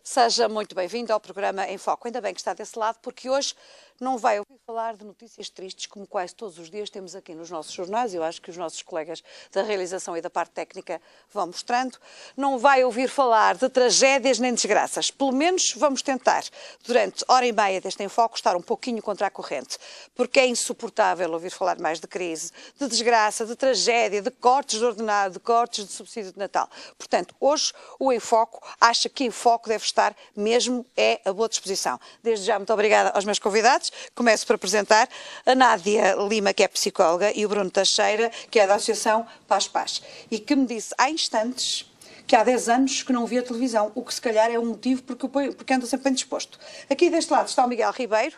Seja muito bem-vindo ao programa Em Foco. Ainda bem que está desse lado, porque hoje não vai ouvir falar de notícias tristes, como quase todos os dias temos aqui nos nossos jornais. Eu acho que os nossos colegas da realização e da parte técnica vão mostrando. Não vai ouvir falar de tragédias nem desgraças. Pelo menos vamos tentar, durante hora e meia deste Em Foco, estar um pouquinho contra a corrente, porque é insuportável ouvir falar mais de crise, de desgraça, de tragédia, de cortes de ordenado, de cortes de subsídio de Natal. Portanto, hoje o Em Foco acha que Em Foco deve estar mesmo a boa disposição. Desde já, muito obrigada aos meus convidados. Começo por apresentar a Nádia Lima, que é psicóloga, e o Bruno Teixeira, que é da Associação Paz Paz, e que me disse há instantes que há 10 anos que não via televisão, o que se calhar é um motivo porque anda sempre bem disposto. Aqui deste lado está o Miguel Ribeiro.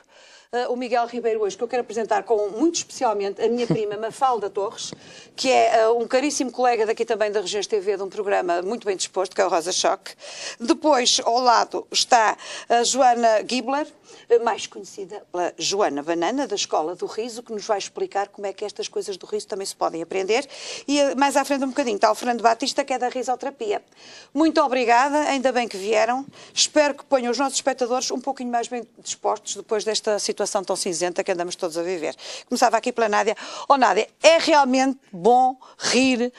O Miguel Ribeiro hoje, que eu quero apresentar muito especialmente a minha prima Mafalda Torres, que é um caríssimo colega daqui também da Regiões TV, de um programa muito bem disposto, que é o Rosa Choque. Depois, ao lado, está a Joana Gibler, mais conhecida pela Joana Banana, da Escola do Riso, que nos vai explicar como é que estas coisas do riso também se podem aprender. E mais à frente um bocadinho está o Fernando Batista, que é da Risoterapia. Muito obrigada, ainda bem que vieram. Espero que ponham os nossos espectadores um pouquinho mais bem dispostos depois desta situação tão cinzenta que andamos todos a viver. Começava aqui pela Nádia. Nádia, é realmente bom rir,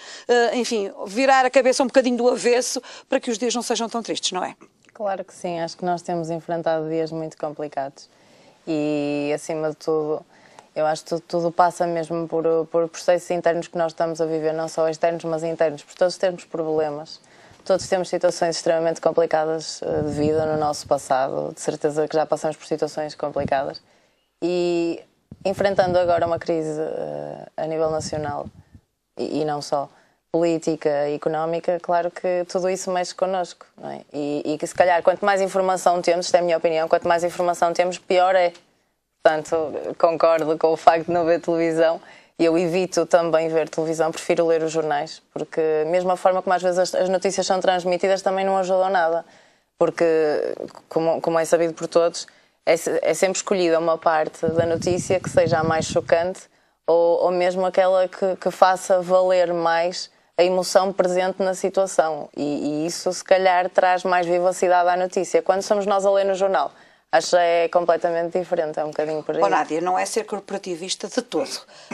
enfim, virar a cabeça um bocadinho do avesso para que os dias não sejam tão tristes, não é? Claro que sim, acho que nós temos enfrentado dias muito complicados e, acima de tudo, eu acho que tudo passa mesmo por processos internos que nós estamos a viver, não só externos, mas internos, porque todos temos problemas, todos temos situações extremamente complicadas de vida no nosso passado, de certeza que já passamos por situações complicadas e, enfrentando agora uma crise a nível nacional e não só, política e económica, claro que tudo isso mexe connosco, não é? E que se calhar quanto mais informação temos, esta é a minha opinião, quanto mais informação temos, pior é. Portanto, concordo com o facto de não ver televisão e eu evito também ver televisão, prefiro ler os jornais, porque mesmo a forma como às vezes as notícias são transmitidas também não ajudam nada, porque, como é sabido por todos, é sempre escolhida uma parte da notícia que seja a mais chocante ou mesmo aquela que faça valer mais a emoção presente na situação e isso se calhar traz mais vivacidade à notícia. Quando somos nós a ler no jornal, acho que é completamente diferente, é um bocadinho por aí. Nádia, não é ser corporativista de todo,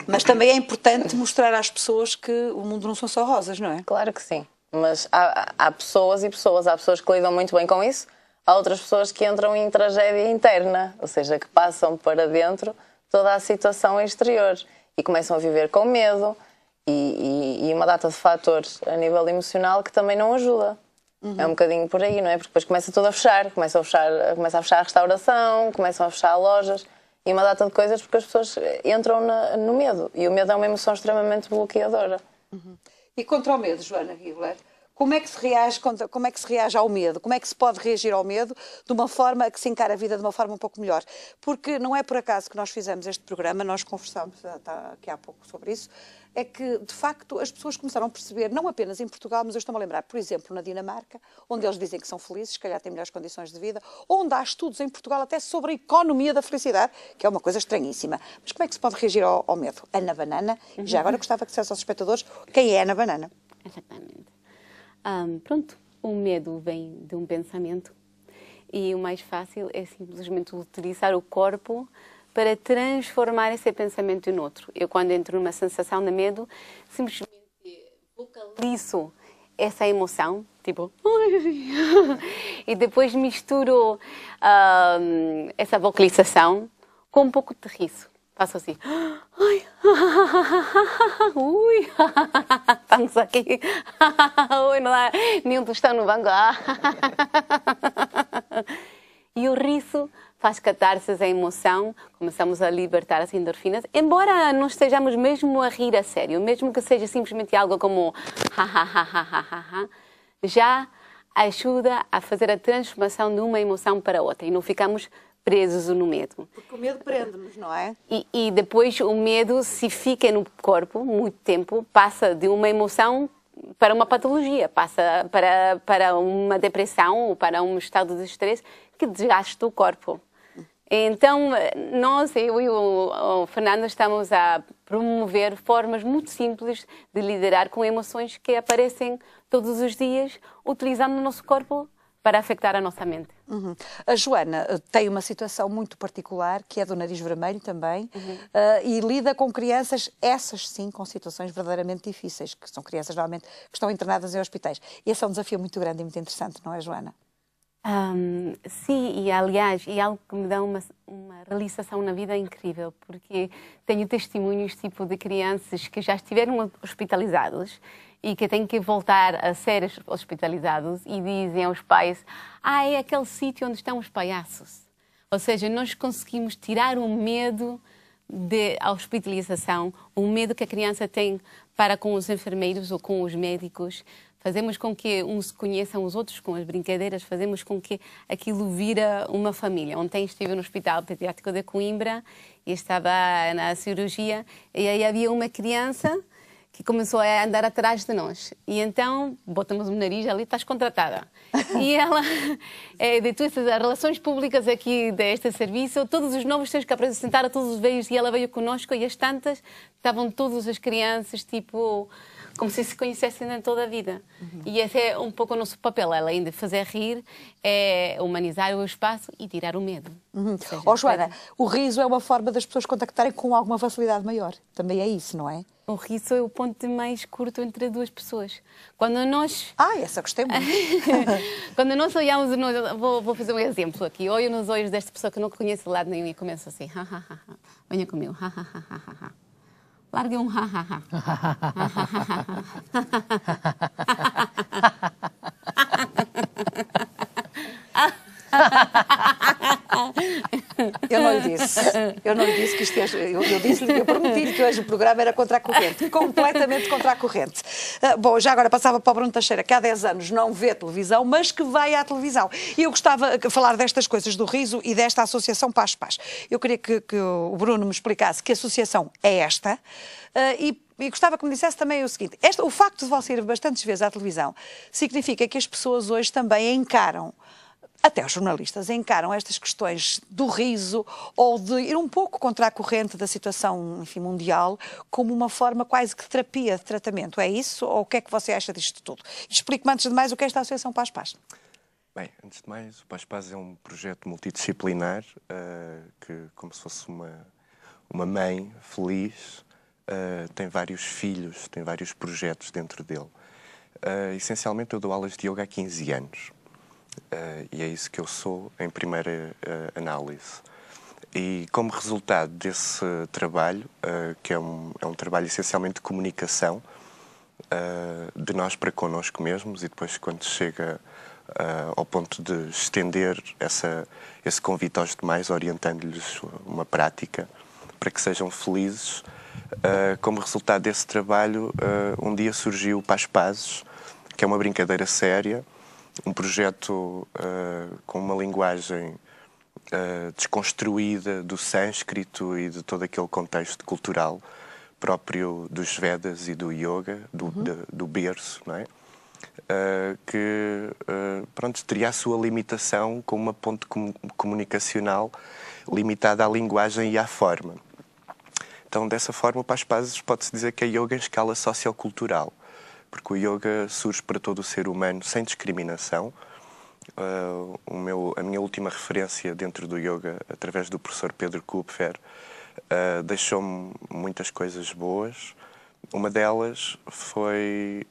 mas também é importante mostrar às pessoas que o mundo não são só rosas, não é? Claro que sim, mas há pessoas e pessoas, há pessoas que lidam muito bem com isso, há outras pessoas que entram em tragédia interna, ou seja, que passam para dentro toda a situação exterior e começam a viver com medo, e uma data de fatores a nível emocional que também não ajuda. É um bocadinho por aí, não é? Porque depois começa tudo a fechar, começa a fechar a restauração, começam a fechar lojas e uma data de coisas porque as pessoas entram no medo. E o medo é uma emoção extremamente bloqueadora. E contra o medo, Joana Gibler, como é que se reage ao medo? Como é que se pode reagir ao medo de uma forma que se encara a vida de uma forma um pouco melhor? Porque não é por acaso que nós fizemos este programa, nós conversámos aqui há pouco sobre isso, é que, de facto, as pessoas começaram a perceber, não apenas em Portugal, mas eu estou-me a lembrar, por exemplo, na Dinamarca, onde eles dizem que são felizes, se calhar têm melhores condições de vida, onde há estudos em Portugal até sobre a economia da felicidade, que é uma coisa estranhíssima. Mas como é que se pode reagir ao medo? Ana Banana, já agora gostava que dissesse aos espectadores quem é Ana Banana. Exatamente. Pronto, o medo vem de um pensamento e o mais fácil é simplesmente utilizar o corpo para transformar esse pensamento em outro. Eu, quando entro numa sensação de medo, simplesmente vocalizo essa emoção, tipo... e depois misturo essa vocalização com um pouco de riso. Faço assim... Ui, estamos aqui. Ui, não há nenhum tostão no banco. E o riso faz catarse a emoção, começamos a libertar as endorfinas, embora não estejamos mesmo a rir a sério, mesmo que seja simplesmente algo como já ajuda a fazer a transformação de uma emoção para outra e não ficamos presos no medo. Porque o medo prende-nos, não é? E depois o medo, se fica no corpo muito tempo, passa de uma emoção para uma patologia, passa para uma depressão ou para um estado de estresse que desgasta o corpo. Então, nós, eu e o Fernando, estamos a promover formas muito simples de lidar com emoções que aparecem todos os dias, utilizando o nosso corpo para afetar a nossa mente. A Joana tem uma situação muito particular, que é do nariz vermelho também, e lida com crianças, essas sim, com situações verdadeiramente difíceis, que são crianças normalmente que estão internadas em hospitais. E esse é um desafio muito grande e muito interessante, não é, Joana? Sim, e aliás, é algo que me dá uma realização na vida incrível, porque tenho testemunhos tipo de crianças que já estiveram hospitalizados e que têm que voltar a ser hospitalizados e dizem aos pais: é aquele sítio onde estão os palhaços. Ou seja, nós conseguimos tirar o medo da hospitalização, o medo que a criança tem para com os enfermeiros ou com os médicos. Fazemos com que uns conheçam os outros com as brincadeiras, fazemos com que aquilo vira uma família. Ontem estive no Hospital Pediátrico de Coimbra e estava na cirurgia e aí havia uma criança que começou a andar atrás de nós. E então, botamos o nariz ali, estás contratada. E ela, de todas as relações públicas aqui deste serviço, todos os novos temos que apresentar a todos os veios e ela veio conosco e as tantas estavam todas as crianças, tipo, como se conhecessem em toda a vida. E esse é um pouco o nosso papel, além de fazer rir, é humanizar o espaço e tirar o medo. Joana, o riso é uma forma das pessoas contactarem com alguma facilidade maior. Também é isso, não é? O riso é o ponto mais curto entre duas pessoas. Quando nós... essa gostei muito. Quando nós olhamos... Vou fazer um exemplo aqui. Olho nos olhos desta pessoa que não conheço de lado nenhum e começo assim. Venha comigo. Largue um Eu não lhe disse que isto eu prometi-lhe que hoje o programa era contra a corrente, completamente contra a corrente. Bom, já agora passava para o Bruno Teixeira, que há 10 anos não vê televisão, mas que vai à televisão. E eu gostava de falar destas coisas do riso e desta associação Paz Paz. Eu queria que o Bruno me explicasse que associação é esta e gostava que me dissesse também o seguinte: o facto de você ir bastantes vezes à televisão significa que as pessoas hoje também encaram, até os jornalistas encaram estas questões do riso ou de ir um pouco contra a corrente da situação, enfim, mundial, como uma forma quase que de terapia, de tratamento. É isso? Ou o que é que você acha disto tudo? Explique-me antes de mais o que é esta Associação Paz Paz. Bem, antes de mais, o Paz Paz é um projeto multidisciplinar que, como se fosse uma mãe feliz, tem vários filhos, tem vários projetos dentro dele. Essencialmente, eu dou aulas de yoga há 15 anos. E é isso que eu sou em primeira análise. E como resultado desse trabalho, que é um trabalho essencialmente de comunicação, de nós para connosco mesmos, e depois quando chega ao ponto de estender esse convite aos demais, orientando-lhes uma prática para que sejam felizes, como resultado desse trabalho, um dia surgiu o Paz Pazes, que é uma brincadeira séria, um projeto com uma linguagem desconstruída do sânscrito e de todo aquele contexto cultural próprio dos Vedas e do yoga, do berço, não é? Que pronto, teria a sua limitação com uma ponte comunicacional limitada à linguagem e à forma. Então, dessa forma, o Paz Pazes pode-se dizer que é yoga em escala sociocultural, porque o yoga surge para todo o ser humano sem discriminação. A minha última referência dentro do yoga, através do professor Pedro Kupfer, deixou-me muitas coisas boas. Uma delas foi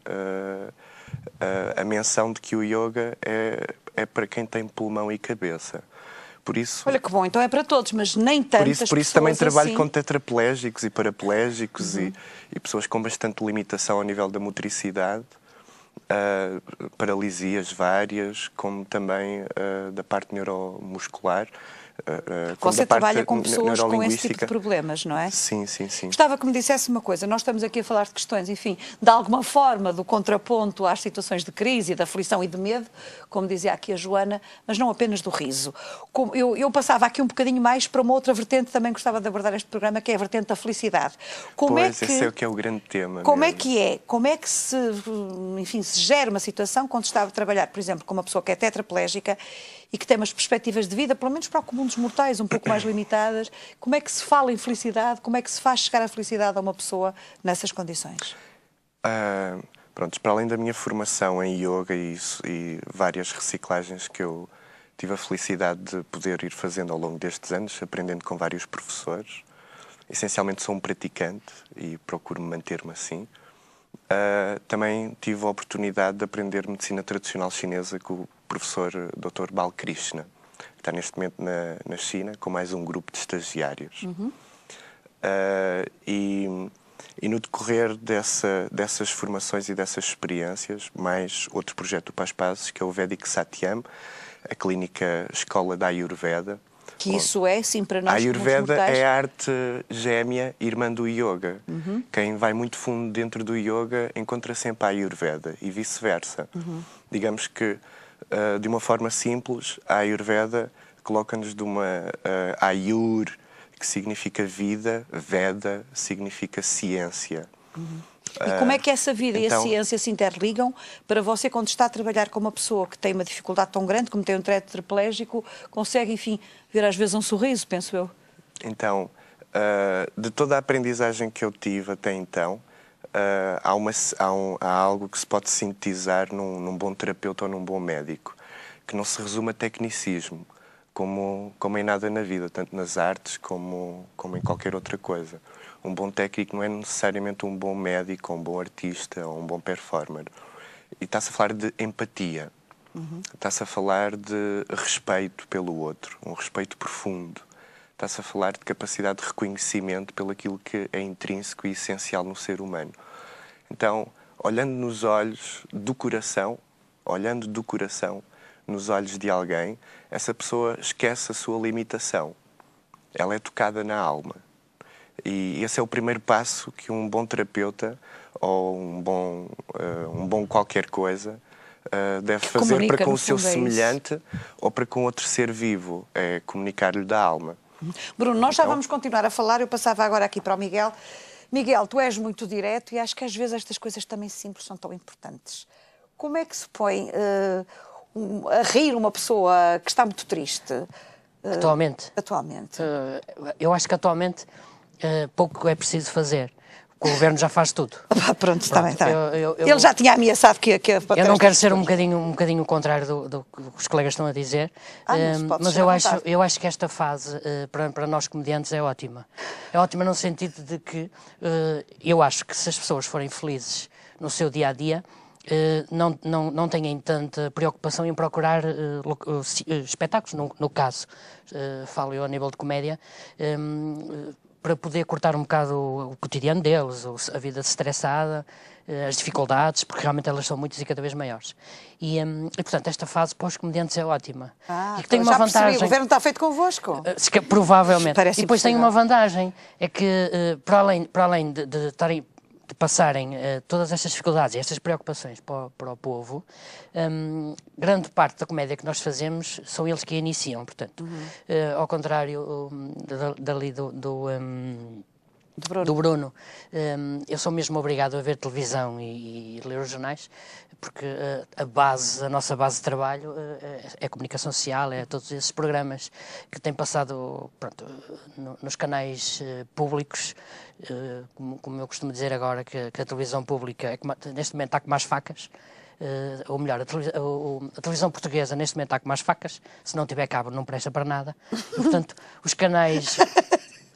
a menção de que o yoga é para quem tem pulmão e cabeça. Por isso, olha que bom, então é para todos, mas nem tantas pessoas. Por isso também trabalho assim com tetraplégicos e paraplégicos e pessoas com bastante limitação ao nível da motricidade, paralisias várias, como também da parte neuromuscular. Você trabalha com pessoas com esse tipo de problemas, não é? Sim, sim, sim. Gostava que me dissesse uma coisa. Nós estamos aqui a falar de questões, enfim, de alguma forma do contraponto às situações de crise, de aflição e de medo, como dizia aqui a Joana, mas não apenas do riso. Eu passava aqui um bocadinho mais para uma outra vertente, também gostava de abordar este programa, que é a vertente da felicidade. Esse é o que é o grande tema. Como é que se gera uma situação quando está a trabalhar, por exemplo, com uma pessoa que é tetraplégica e que tem umas perspectivas de vida, pelo menos para o comum dos mortais, um pouco mais limitadas. Como é que se fala em felicidade? Como é que se faz chegar a felicidade a uma pessoa nessas condições? Pronto, para além da minha formação em yoga e várias reciclagens que eu tive a felicidade de poder ir fazendo ao longo destes anos, aprendendo com vários professores, essencialmente sou um praticante e procuro manter-me assim. Também tive a oportunidade de aprender medicina tradicional chinesa com o professor Dr. Balkrishna, que está neste momento na China, com mais um grupo de estagiários. E no decorrer dessas formações e dessas experiências, mais outro projeto do Paz Pazes, que é o Vedic Satyam, a clínica escola da Ayurveda. Que isso é, sim, para nós. A Ayurveda é a arte gêmea, irmã do yoga. Quem vai muito fundo dentro do yoga encontra sempre a Ayurveda e vice-versa. Digamos que, de uma forma simples, a Ayurveda coloca-nos de uma Ayur, que significa vida, Veda significa ciência. E como é que essa vida e a ciência se interligam para você, quando está a trabalhar com uma pessoa que tem uma dificuldade tão grande, como tem um tetraplégico, consegue, enfim, ver às vezes um sorriso, penso eu? Então, de toda a aprendizagem que eu tive até então, há algo que se pode sintetizar num bom terapeuta ou num bom médico, que não se resume a tecnicismo, como em nada na vida, tanto nas artes como em qualquer outra coisa. Um bom técnico não é necessariamente um bom médico, ou um bom artista, ou um bom performer. E está-se a falar de empatia. Está-se a falar de respeito pelo outro, um respeito profundo. Está-se a falar de capacidade de reconhecimento pelo aquilo que é intrínseco e essencial no ser humano. Então, olhando nos olhos do coração, nos olhos de alguém, essa pessoa esquece a sua limitação. Ela é tocada na alma. E esse é o primeiro passo que um bom terapeuta ou um bom qualquer coisa deve fazer para com o seu semelhante ou para com outro ser vivo. É comunicar-lhe da alma. Bruno, nós já vamos continuar a falar. Eu passava agora aqui para o Miguel. Miguel, tu és muito direto e acho que às vezes estas coisas também simples são tão importantes. Como é que se põe a rir uma pessoa que está muito triste? Atualmente? Atualmente. Eu acho que atualmente pouco é preciso fazer. O governo já faz tudo. Pronto, está bem, está bem. Ele já tinha ameaçado que eu não quero ser um bocadinho o contrário do que os colegas estão a dizer, mas eu acho que esta fase, para nós comediantes, é ótima. É ótima no sentido de que eu acho que se as pessoas forem felizes no seu dia-a-dia, não têm tanta preocupação em procurar espetáculos, no caso, falo eu a nível de comédia, para poder cortar um bocado o cotidiano deles, a vida estressada, as dificuldades, porque realmente elas são muitas e cada vez maiores. E portanto, esta fase para os comediantes é ótima. E que tem uma vantagem. Percebi, o governo está feito convosco? Provavelmente. Parece e depois tem uma vantagem, é que para além de passarem todas estas dificuldades e estas preocupações para o povo, grande parte da comédia que nós fazemos são eles que a iniciam, portanto, ao contrário do Bruno, eu sou mesmo obrigado a ver televisão e ler os jornais, porque a nossa base de trabalho é a comunicação social, é todos esses programas que têm passado nos canais públicos, como eu costumo dizer agora, que a televisão pública neste momento está com mais facas, ou melhor, a televisão portuguesa neste momento está com mais facas, se não tiver cabo não presta para nada, e, portanto, os canais...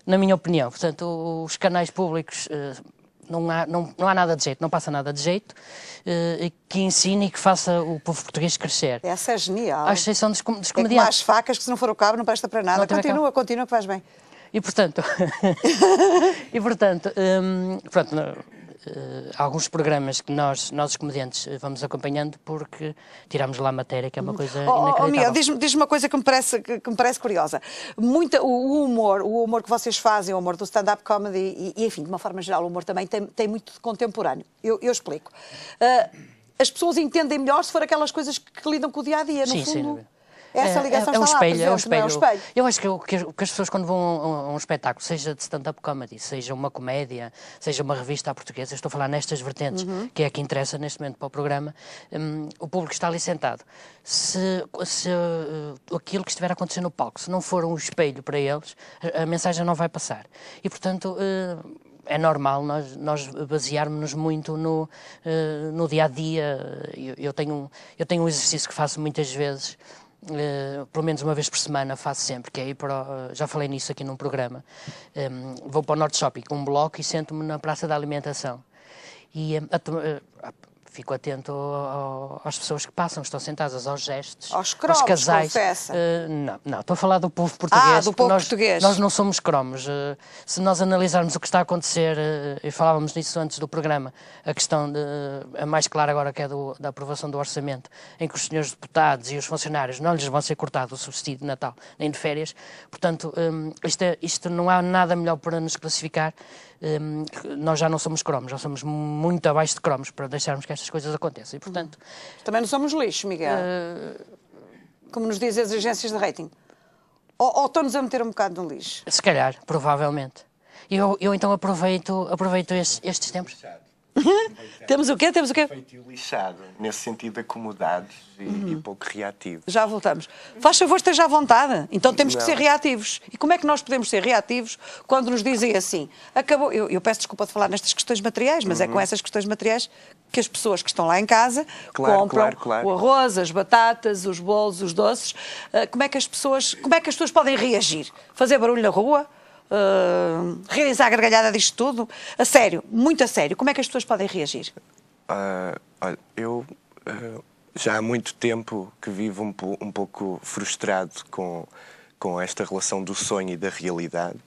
Na minha opinião, portanto, os canais públicos não há nada de jeito, não passa nada de jeito, que ensine e que faça o povo português crescer. Essa é genial. À exceção dos comediantes. É como as facas, que se não for o cabo não presta para nada. Continua que faz bem. E portanto, alguns programas que nós os comediantes vamos acompanhando porque tiramos lá a matéria, que é uma coisa inacreditável. Miguel, diz-me uma coisa que me parece curiosa. O humor que vocês fazem, o humor do stand-up comedy e, enfim, de uma forma geral, o humor também tem muito de contemporâneo. Eu explico. As pessoas entendem melhor se for aquelas coisas que lidam com o dia-a-dia, no fundo. essa ligação está lá presente, é um espelho. não é? O espelho. Eu acho que o que as pessoas quando vão a um espetáculo, seja de stand-up comedy, seja uma comédia, seja uma revista à portuguesa, estou a falar nestas vertentes, que é a que interessa neste momento para o programa, o público está ali sentado. Se aquilo que estiver a acontecer no palco, se não for um espelho para eles, a mensagem não vai passar. E, portanto, é normal nós basearmos-nos muito no dia-a-dia. Eu tenho um exercício que faço muitas vezes, pelo menos uma vez por semana, faço sempre, que é ir para já falei nisso aqui num programa, vou para o Norte Shopping com um bloco e sento-me na Praça da Alimentação. E fico atento às pessoas que passam, estão sentadas, aos gestos, aos cromos, aos casais. Confessa. Não, estou a falar do povo português. Do povo português. Nós não somos cromos. Se nós analisarmos o que está a acontecer, e falávamos nisso antes do programa, a questão a mais clara agora que é da aprovação do orçamento, em que os senhores deputados e os funcionários não lhes vão ser cortados o subsídio de Natal nem de férias. Portanto, isto não há nada melhor para nos classificar. Nós já não somos cromos, já somos muito abaixo de cromos para deixarmos que estas coisas aconteçam. E, portanto, também não somos lixo, Miguel. Como nos dizem as agências de rating. Ou estão-nos a meter um bocado no lixo? Se calhar, provavelmente. Eu então aproveito estes tempos. Temos o quê? Feitio lixado, nesse sentido acomodados e pouco reativos. Já voltamos. Faz favor, esteja à vontade. Então temos que ser reativos. E como é que nós podemos ser reativos quando nos dizem assim? Acabou. Eu peço desculpa de falar nestas questões materiais, mas é com essas questões materiais que as pessoas que estão lá em casa compram o arroz, as batatas, os bolos, os doces. Como é que as pessoas podem reagir? Fazer barulho na rua? Realizar a gargalhada disto tudo? A sério, muito a sério, como é que as pessoas podem reagir? Olha, eu já há muito tempo que vivo um pouco frustrado com esta relação do sonho e da realidade,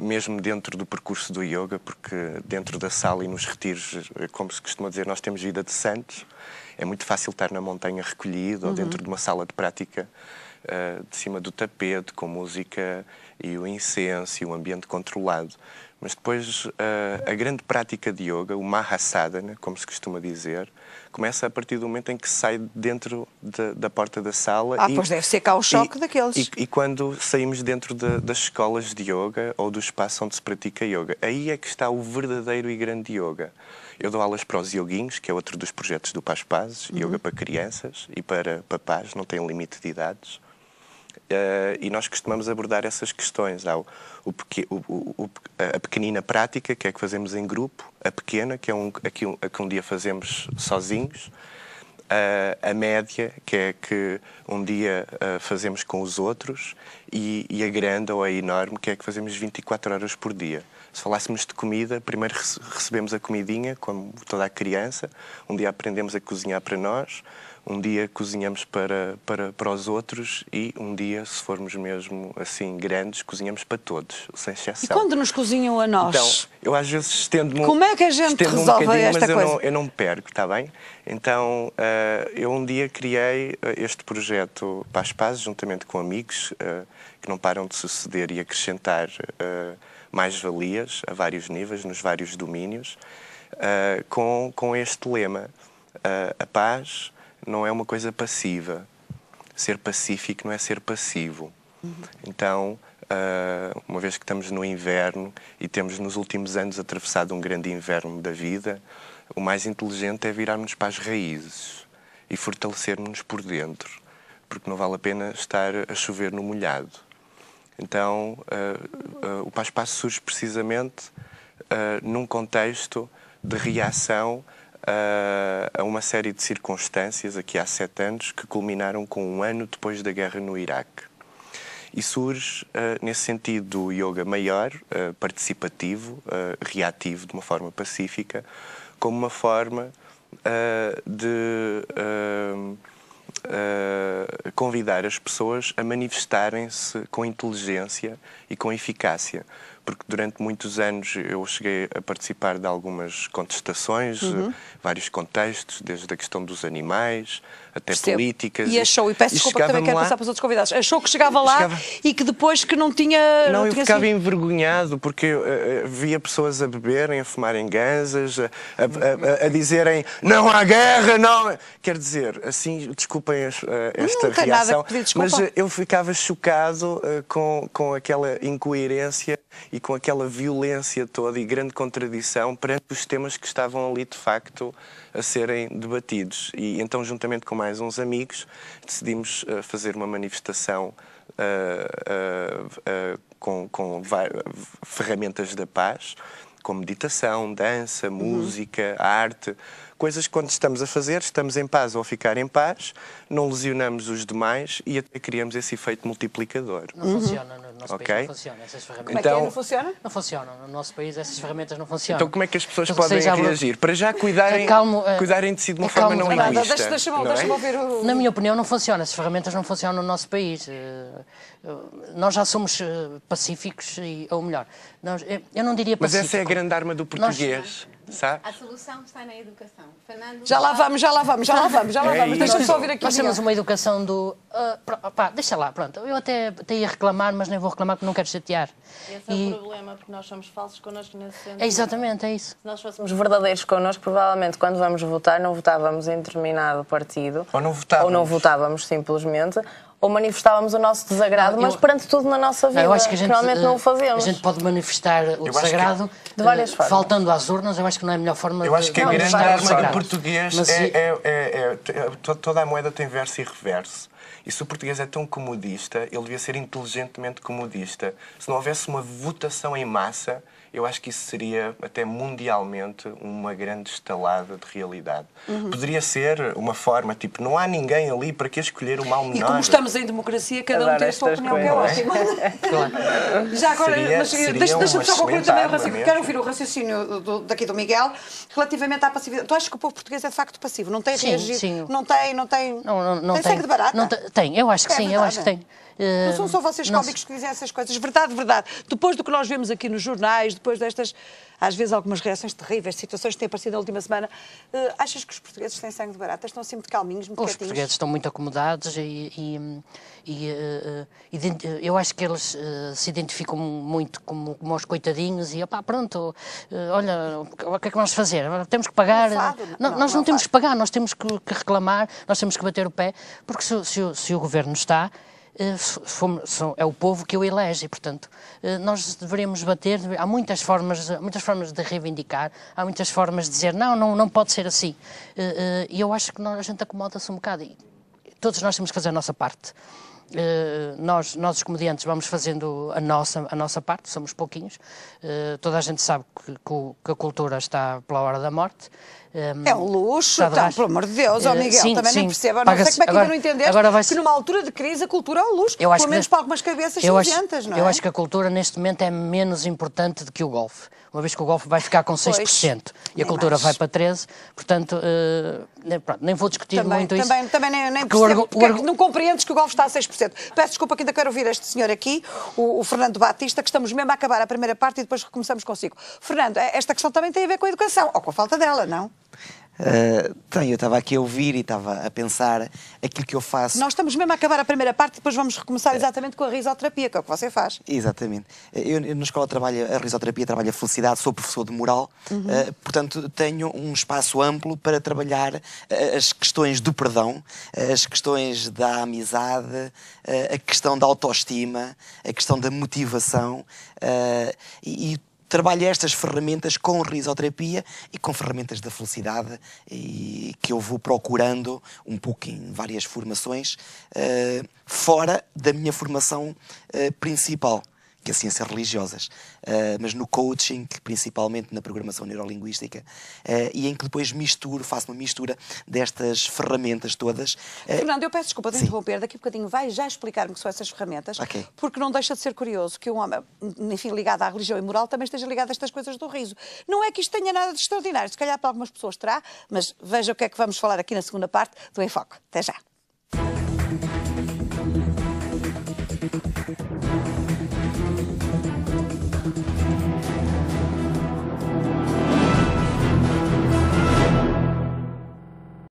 mesmo dentro do percurso do yoga, porque dentro da sala e nos retiros, como se costuma dizer, nós temos vida de santos. É muito fácil estar na montanha recolhido ou dentro de uma sala de prática, de cima do tapete, com música e o incenso e o ambiente controlado. Mas depois a grande prática de yoga, o Mahasadhana, como se costuma dizer, começa a partir do momento em que se sai dentro da porta da sala. Pois deve ser cá o choque daqueles. E quando saímos dentro das escolas de yoga ou do espaço onde se pratica yoga, aí é que está o verdadeiro e grande yoga. Eu dou aulas para os yoguinhos, que é outro dos projetos do Paz Pazes, yoga para crianças e para papás, não tem limite de idades. E nós costumamos abordar essas questões. Há a pequenina prática, que é que fazemos em grupo, a pequena, que é a que um dia fazemos sozinhos, a média, que é que um dia fazemos com os outros, e a grande ou a enorme, que é que fazemos 24 horas por dia. Se falássemos de comida, primeiro recebemos a comidinha, como toda a criança, um dia aprendemos a cozinhar para nós, um dia cozinhamos para os outros e um dia, se formos mesmo assim grandes, cozinhamos para todos, sem exceção. E quando nos cozinham a nós? Então, eu às vezes estendo-me como é que a gente resolve esta coisa? Mas eu não me perco, está bem? Então, eu um dia criei este projeto Paz Pazes, juntamente com amigos, que não param de suceder e acrescentar mais-valias a vários níveis, nos vários domínios, com este lema: a paz não é uma coisa passiva. Ser pacífico não é ser passivo. Então, uma vez que estamos no inverno e temos nos últimos anos atravessado um grande inverno da vida, o mais inteligente é virarmos para as raízes e fortalecermos-nos por dentro, porque não vale a pena estar a chover no molhado. Então, o Paz Paz surge precisamente num contexto de reação a uma série de circunstâncias, aqui há 7 anos, que culminaram com um ano depois da guerra no Iraque. E surge, nesse sentido, do yoga maior, participativo, reativo, de uma forma pacífica, como uma forma de convidar as pessoas a manifestarem-se com inteligência e com eficácia. porque durante muitos anos eu cheguei a participar de algumas contestações, vários contextos, desde a questão dos animais até políticas. E achou, e peço desculpa que também quero passar para os outros convidados, achou que chegava lá e que depois que não tinha... Não, eu ficava envergonhado, porque eu via pessoas a beberem, a fumarem ganzas, a dizerem não há guerra, não... Quer dizer, assim, desculpem esta reação, mas eu ficava chocado com aquela incoerência e com aquela violência toda e grande contradição perante os temas que estavam ali, de facto, a serem debatidos. E então, juntamente com mais uns amigos, decidimos fazer uma manifestação com ferramentas da paz, como meditação, dança, música, arte, coisas que quando estamos a fazer, estamos em paz ou a ficar em paz, não lesionamos os demais e até criamos esse efeito multiplicador. Não funciona no nosso país, não funciona essas ferramentas. Como é que não funciona? Não funciona, no nosso país essas ferramentas não funcionam. Então como é que as pessoas podem reagir? Para já cuidarem de si de uma forma não egoísta. Deixa-me ouvir o... Na minha opinião não funciona, essas ferramentas não funcionam no nosso país. Nós já somos pacíficos, ou melhor, eu não diria pacífico. Mas essa é a grande arma do português. Sabe? A solução está na educação. Fernando, já lá vamos. Deixa-me só ouvir aqui. Nós temos uma educação do... deixa lá, pronto. Eu até ia reclamar, mas nem vou reclamar porque não quero chatear. Esse é o problema, porque nós somos falsos connosco nesse sentido. Exatamente, é isso. Se nós fôssemos verdadeiros connosco, provavelmente quando vamos votar não votávamos em determinado partido. Ou não votávamos simplesmente. Ou manifestávamos o nosso desagrado, mas perante tudo na nossa vida. Eu acho que a gente, realmente não o fazemos. A gente pode manifestar o desagrado de várias formas. Faltando às urnas, eu acho que não é a melhor forma de... Eu acho que a grande arma do português toda a moeda tem verso e reverso. E se o português é tão comodista, ele devia ser inteligentemente comodista. Se não houvesse uma votação em massa, eu acho que isso seria, até mundialmente, uma grande estalada de realidade. Poderia ser uma forma, tipo, não há ninguém ali para que escolher o mal menor. E como estamos em democracia, cada um tem a sua opinião, que é ótima. Já agora, mas deixa-me só concluir também o raciocínio. Quero ouvir o raciocínio daqui do Miguel relativamente à passividade. Tu achas que o povo português é de facto passivo? Não tem reagido? Sim. Não tem sangue de barata? Tem, eu acho que sim, eu acho que tem. Não são só vocês cómicos que dizem essas coisas. Verdade. Depois do que nós vemos aqui nos jornais, depois destas, às vezes, algumas reações terríveis, situações que têm aparecido na última semana, achas que os portugueses têm sangue de barata? Estão assim muito calminhos, muito quietinhos? Os portugueses estão muito acomodados eu acho que eles se identificam muito como os coitadinhos e, pronto, olha, o que é que vamos fazer? Temos que pagar. Nós não temos que pagar, nós temos que reclamar, nós temos que bater o pé, porque se o governo está... é o povo que o elege e, portanto, nós deveríamos bater. Há muitas formas de reivindicar, há muitas formas de dizer não pode ser assim. E eu acho que a gente acomoda-se um bocado. E todos nós temos que fazer a nossa parte. Nós os comediantes vamos fazendo a nossa parte, somos pouquinhos. Toda a gente sabe que a cultura está pela hora da morte. É um luxo, então, pelo amor de Deus, Miguel, sim, também nem percebo. Não sei como é que ainda não entendeste que numa altura de crise a cultura é um luxo, pelo menos para algumas cabeças cinzentas, não é? Eu acho que a cultura neste momento é menos importante do que o golfe. Uma vez que o golfe vai ficar com 6% e a cultura vai para 13%, portanto, pronto, nem vou discutir muito isso. Também nem percebo, porque não compreendes que o golfe está a 6%. Peço desculpa que ainda quero ouvir este senhor aqui, o Fernando Batista, que estamos mesmo a acabar a primeira parte e depois recomeçamos consigo. Fernando, esta questão também tem a ver com a educação, ou com a falta dela, não? Eu estava aqui a ouvir e estava a pensar aquilo que eu faço. Nós estamos mesmo a acabar a primeira parte e depois vamos recomeçar exatamente com a risoterapia, que é o que você faz. Exatamente. Eu na escola trabalho a risoterapia, trabalho a felicidade, sou professor de moral, portanto tenho um espaço amplo para trabalhar as questões do perdão, as questões da amizade, a questão da autoestima, a questão da motivação e trabalho estas ferramentas com risoterapia e com ferramentas da felicidade e que eu vou procurando um pouco em várias formações fora da minha formação principal, que é ciências religiosas, mas no coaching, principalmente na programação neurolinguística, e em que depois faço uma mistura destas ferramentas todas. Fernando, eu peço desculpa de interromper, daqui a bocadinho vai já explicar-me o que são essas ferramentas, porque não deixa de ser curioso que um homem, enfim, ligado à religião e moral, também esteja ligado a estas coisas do riso. Não é que isto tenha nada de extraordinário, se calhar para algumas pessoas terá, mas veja o que é que vamos falar aqui na segunda parte do Enfoque. Até já.